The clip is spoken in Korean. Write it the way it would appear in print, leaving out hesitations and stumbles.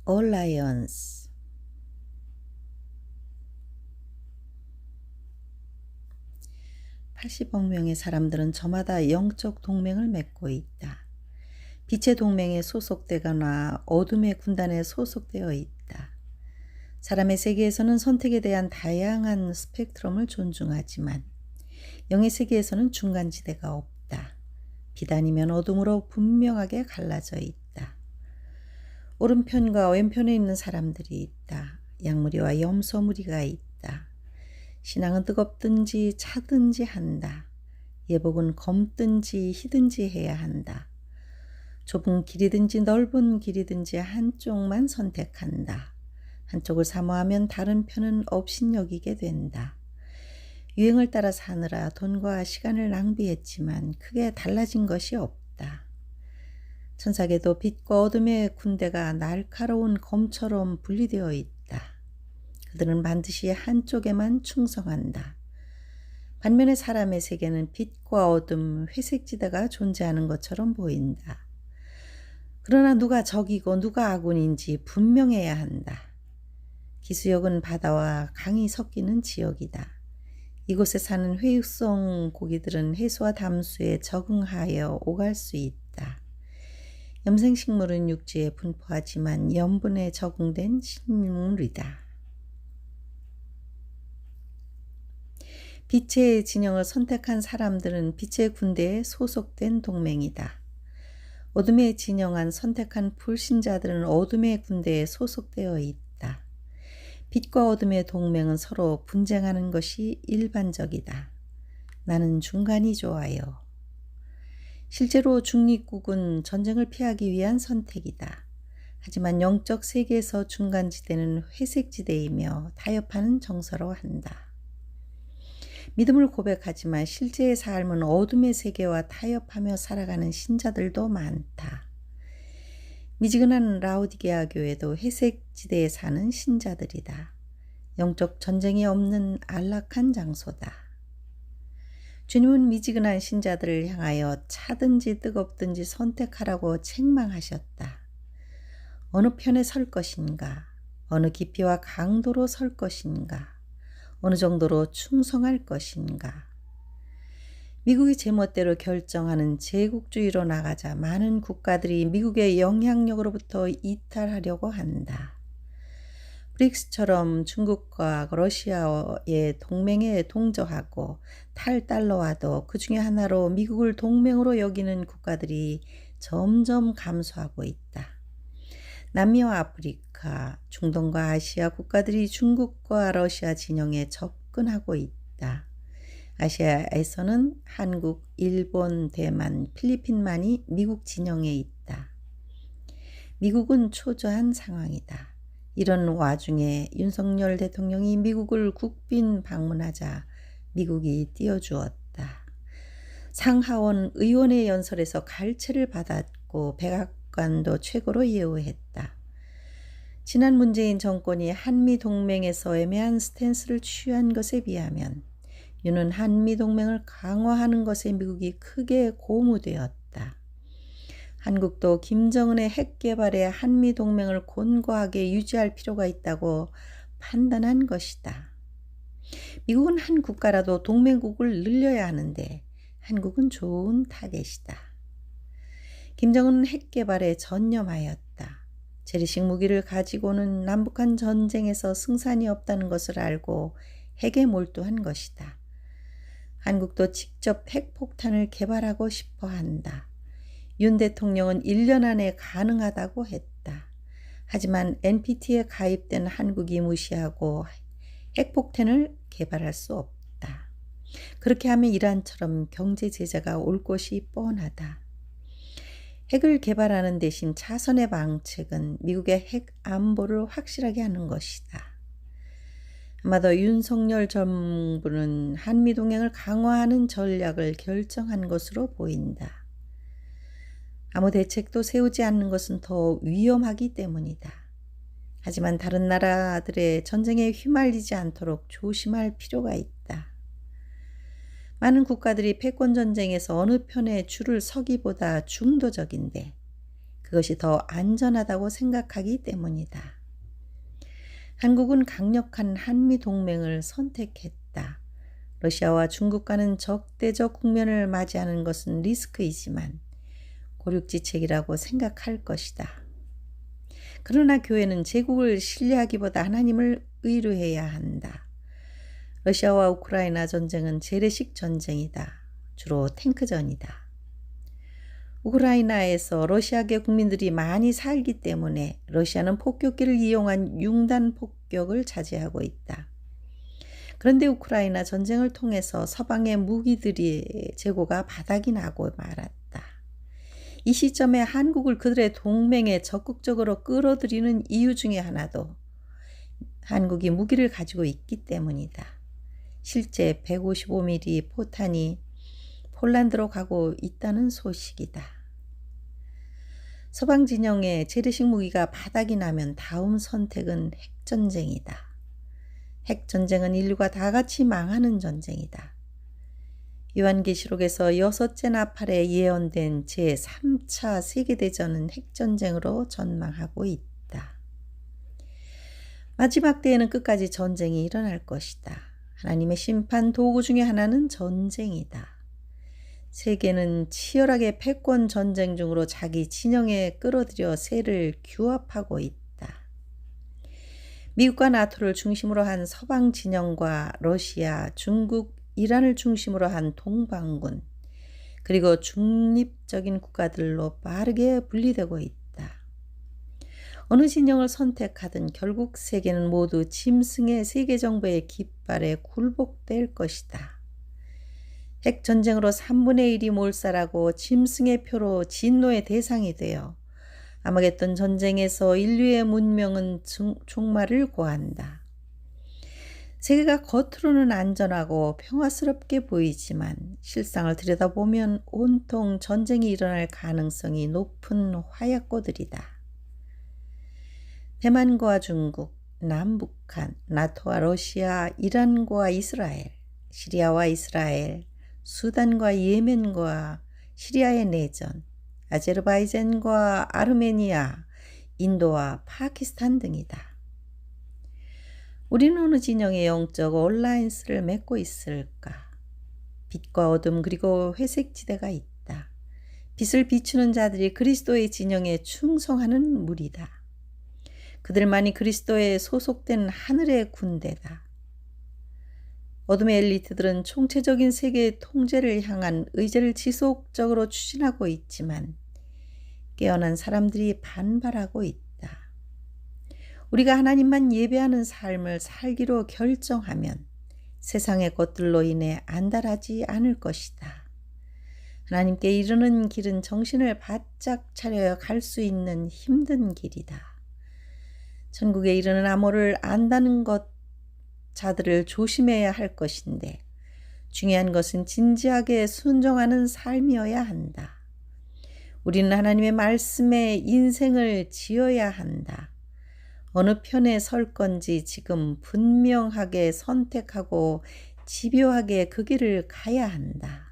Alliance. (80억) 명의 사람들은 저마다 영적 동맹을 맺고 있다. 빛의 동맹에 소속되거나 어둠의 군단에 소속되어 있다. 사람의 세계에서는 선택에 대한 다양한 스펙트럼을 존중하지만 영의 세계에서는 중간지대가 없다. 빛 아니면 어둠으로 분명하게 갈라져 있다. 오른편과 왼편에 있는 사람들이 있다. 양무리와 염소무리가 있다. 신앙은 뜨겁든지 차든지 한다. 예복은 검든지 희든지 해야 한다. 좁은 길이든지 넓은 길이든지 한쪽만 선택한다. 한쪽을 사모하면 다른 편은 업신여기게 된다. 유행을 따라 사느라 돈과 시간을 낭비했지만 크게 달라진 것이 없다. 천사계도 빛과 어둠의 군대가 날카로운 검처럼 분리되어 있다. 그들은 반드시 한쪽에만 충성한다. 반면에 사람의 세계는 빛과 어둠, 회색지대가 존재하는 것처럼 보인다. 그러나 누가 적이고 누가 아군인지 분명해야 한다. 기수역은 바다와 강이 섞이는 지역이다. 이곳에 사는 회육성 고기들은 해수와 담수에 적응하여 오갈 수 있다. 염생식물은 육지에 분포하지만 염분에 적응된 식물이다. 빛의 진영을 선택한 사람들은 빛의 군대에 소속된 동맹이다. 어둠의 진영한 선택한 불신자들은 어둠의 군대에 소속되어 있다. 빛과 어둠의 동맹은 서로 분쟁하는 것이 일반적이다. 나는 중간이 좋아요. 실제로 중립국은 전쟁을 피하기 위한 선택이다. 하지만 영적 세계에서 중간지대는 회색지대이며 타협하는 정서로 한다. 믿음을 고백하지만 실제의 삶은 어둠의 세계와 타협하며 살아가는 신자들도 많다. 미지근한 라오디게아 교회도 회색지대에 사는 신자들이다. 영적 전쟁이 없는 안락한 장소다. 주님은 미지근한 신자들을 향하여 차든지 뜨겁든지 선택하라고 책망하셨다. 어느 편에 설 것인가? 어느 깊이와 강도로 설 것인가? 어느 정도로 충성할 것인가? 미국이 제멋대로 결정하는 제국주의로 나가자 많은 국가들이 미국의 영향력으로부터 이탈하려고 한다. 브릭스처럼 중국과 러시아의 동맹에 동조하고 탈달러와도 그 중에 하나로 미국을 동맹으로 여기는 국가들이 점점 감소하고 있다. 남미와 아프리카, 중동과 아시아 국가들이 중국과 러시아 진영에 접근하고 있다. 아시아에서는 한국, 일본, 대만, 필리핀만이 미국 진영에 있다. 미국은 초조한 상황이다. 이런 와중에 윤석열 대통령이 미국을 국빈 방문하자 미국이 띄워주었다. 상하원 의원회 연설에서 갈채를 받았고 백악관도 최고로 예우했다. 지난 문재인 정권이 한미동맹에서 애매한 스탠스를 취한 것에 비하면 윤은 한미동맹을 강화하는 것에 미국이 크게 고무되었다. 한국도 김정은의 핵개발에 한미동맹을 곤고하게 유지할 필요가 있다고 판단한 것이다. 미국은 한 국가라도 동맹국을 늘려야 하는데 한국은 좋은 타겟이다. 김정은은 핵개발에 전념하였다. 재래식 무기를 가지고는 남북한 전쟁에서 승산이 없다는 것을 알고 핵에 몰두한 것이다. 한국도 직접 핵폭탄을 개발하고 싶어 한다. 윤 대통령은 1년 안에 가능하다고 했다. 하지만 NPT에 가입된 한국이 무시하고 핵폭탄을 개발할 수 없다. 그렇게 하면 이란처럼 경제 제재가 올 것이 뻔하다. 핵을 개발하는 대신 차선의 방책은 미국의 핵 안보를 확실하게 하는 것이다. 아마도 윤석열 정부는 한미동맹을 강화하는 전략을 결정한 것으로 보인다. 아무 대책도 세우지 않는 것은 더 위험하기 때문이다. 하지만 다른 나라들의 전쟁에 휘말리지 않도록 조심할 필요가 있다. 많은 국가들이 패권 전쟁에서 어느 편에 줄을 서기보다 중도적인데 그것이 더 안전하다고 생각하기 때문이다. 한국은 강력한 한미 동맹을 선택했다. 러시아와 중국과는 적대적 국면을 맞이하는 것은 리스크이지만 고륙지책이라고 생각할 것이다. 그러나 교회는 제국을 신뢰하기보다 하나님을 의뢰해야 한다. 러시아와 우크라이나 전쟁은 재래식 전쟁이다. 주로 탱크전이다. 우크라이나에서 러시아계 국민들이 많이 살기 때문에 러시아는 폭격기를 이용한 융단 폭격을 자제하고 있다. 그런데 우크라이나 전쟁을 통해서 서방의 무기들의 재고가 바닥이 나고 말았다. 이 시점에 한국을 그들의 동맹에 적극적으로 끌어들이는 이유 중에 하나도 한국이 무기를 가지고 있기 때문이다. 실제 155mm 포탄이 폴란드로 가고 있다는 소식이다. 서방 진영의 재래식 무기가 바닥이 나면 다음 선택은 핵전쟁이다. 핵전쟁은 인류가 다 같이 망하는 전쟁이다. 요한계시록에서 6째 나팔에 예언된 제3차 세계대전은 핵전쟁으로 전망하고 있다. 마지막 때에는 끝까지 전쟁이 일어날 것이다. 하나님의 심판 도구 중에 하나는 전쟁이다. 세계는 치열하게 패권 전쟁 중으로 자기 진영에 끌어들여 세를 규합하고 있다. 미국과 나토를 중심으로 한 서방 진영과 러시아, 중국, 이란을 중심으로 한 동방군, 그리고 중립적인 국가들로 빠르게 분리되고 있다. 어느 진영을 선택하든 결국 세계는 모두 짐승의 세계정부의 깃발에 굴복될 것이다. 핵전쟁으로 3분의 1이 몰살하고 짐승의 표로 진노의 대상이 되어 아마겟돈 전쟁에서 인류의 문명은 종말을 고한다. 세계가 겉으로는 안전하고 평화스럽게 보이지만 실상을 들여다보면 온통 전쟁이 일어날 가능성이 높은 화약고들이다. 대만과 중국, 남북한, 나토와 러시아, 이란과 이스라엘, 시리아와 이스라엘, 수단과 예멘과 시리아의 내전, 아제르바이잔과 아르메니아, 인도와 파키스탄 등이다. 우리는 어느 진영의 영적 얼라이언스를 맺고 있을까? 빛과 어둠 그리고 회색지대가 있다. 빛을 비추는 자들이 그리스도의 진영에 충성하는 무리다. 그들만이 그리스도에 소속된 하늘의 군대다. 어둠의 엘리트들은 총체적인 세계의 통제를 향한 의제를 지속적으로 추진하고 있지만 깨어난 사람들이 반발하고 있다. 우리가 하나님만 예배하는 삶을 살기로 결정하면 세상의 것들로 인해 안달하지 않을 것이다. 하나님께 이르는 길은 정신을 바짝 차려야 갈 수 있는 힘든 길이다. 천국에 이르는 암호를 안다는 것 자들을 조심해야 할 것인데 중요한 것은 진지하게 순종하는 삶이어야 한다. 우리는 하나님의 말씀에 인생을 지어야 한다. 어느 편에 설 건지 지금 분명하게 선택하고 집요하게 그 길을 가야 한다.